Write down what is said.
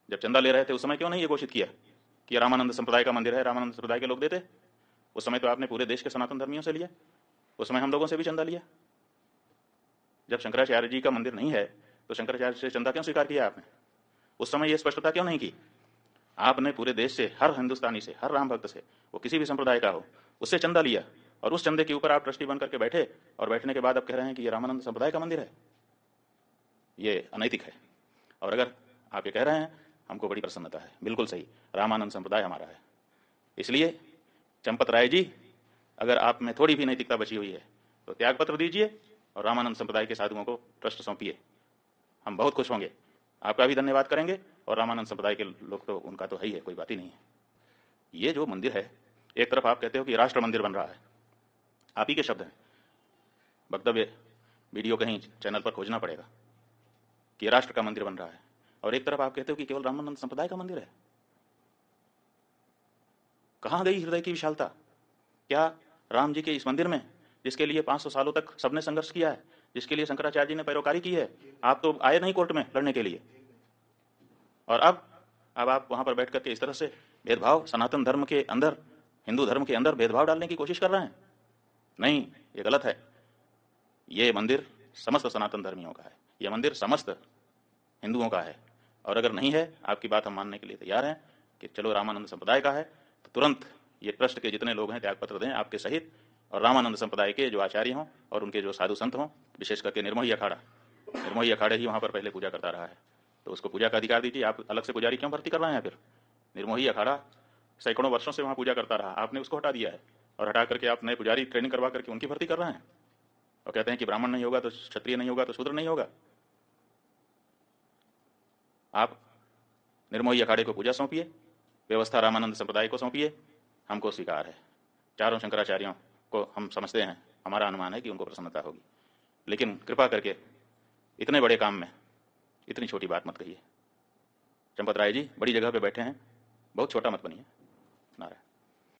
जब चंदा ले रहे थे उस समय क्यों नहीं ये घोषित किया कि रामानंद संप्रदाय का मंदिर है, रामानंद संप्रदाय के लोग देते? उस समय तो आपने पूरे देश के सनातन धर्मियों से लिया, उस समय हम लोगों से भी चंदा लिया। जब शंकराचार्य जी का मंदिर नहीं है तो शंकराचार्य से चंदा क्यों स्वीकार किया आपने? उस समय ये स्पष्टता क्यों नहीं की? आपने पूरे देश से, हर हिंदुस्तानी से, हर राम भक्त से, वो किसी भी संप्रदाय का हो, उससे चंदा लिया और उस चंदे के ऊपर आप ट्रस्टी बन करके बैठे और बैठने के बाद आप कह रहे हैं कि ये रामानंद संप्रदाय का मंदिर है। ये अनैतिक है। और अगर आप ये कह रहे हैं हमको बड़ी प्रसन्नता है, बिल्कुल सही, रामानंद संप्रदाय हमारा है। इसलिए चंपत राय जी, अगर आप में थोड़ी भी नैतिकता बची हुई है तो त्यागपत्र दीजिए और रामानंद संप्रदाय के साधुओं को ट्रस्ट सौंपिए। हम बहुत खुश होंगे, आपका भी धन्यवाद करेंगे, और रामानंद संप्रदाय के लोग तो उनका तो है ही है, कोई बात ही नहीं है। ये जो मंदिर है, एक तरफ आप कहते हो कि राष्ट्र मंदिर बन रहा है, आप ही के शब्द हैं, वक्तव्य वीडियो कहीं चैनल पर खोजना पड़ेगा कि राष्ट्र का मंदिर बन रहा है, और एक तरफ आप कहते हो कि केवल रामानंद संप्रदाय का मंदिर है। कहां गई हृदय की विशालता? क्या राम जी के इस मंदिर में, जिसके लिए 500 सालों तक सबने संघर्ष किया है, जिसके लिए शंकराचार्य जी ने पैरोकारी की है, आप तो आए नहीं कोर्ट में लड़ने के लिए, और अब आप वहां पर बैठ करके इस तरह से भेदभाव, सनातन धर्म के अंदर, हिंदू धर्म के अंदर भेदभाव डालने की कोशिश कर रहे हैं। नहीं, ये गलत है। ये मंदिर समस्त सनातन धर्मियों का है, यह मंदिर समस्त हिंदुओं का है, और अगर नहीं है, आपकी बात हम मानने के लिए तैयार हैं कि चलो रामानंद संप्रदाय का है, तो तुरंत ये ट्रस्ट के जितने लोग हैं त्यागपत्र दें आपके सहित, और रामानंद संप्रदाय के जो आचार्य हों और उनके जो साधु संत हों, विशेष करके निर्मोही अखाड़ा, निर्मोही अखाड़े ही वहाँ पर पहले पूजा करता रहा है, तो उसको पूजा का अधिकार दीजिए। आप अलग से पुजारी क्यों भर्ती कर रहे हैं? फिर निर्मोही अखाड़ा सैकड़ों वर्षों से वहाँ पूजा करता रहा, आपने उसको हटा दिया है, और हटा करके आप नए पुजारी ट्रेनिंग करवा करके उनकी भर्ती कर रहे हैं, और कहते हैं कि ब्राह्मण नहीं होगा तो क्षत्रिय नहीं होगा तो शूद्र नहीं होगा। आप निर्मोही अखाड़े को पूजा सौंपिए, व्यवस्था रामानंद संप्रदाय को सौंपिए, हमको स्वीकार है। चारों शंकराचार्यों को हम समझते हैं, हमारा अनुमान है कि उनको प्रसन्नता होगी, लेकिन कृपा करके इतने बड़े काम में इतनी छोटी बात मत कहिए। चंपत राय जी बड़ी जगह पे बैठे हैं, बहुत छोटा मत बनिए। नारायण।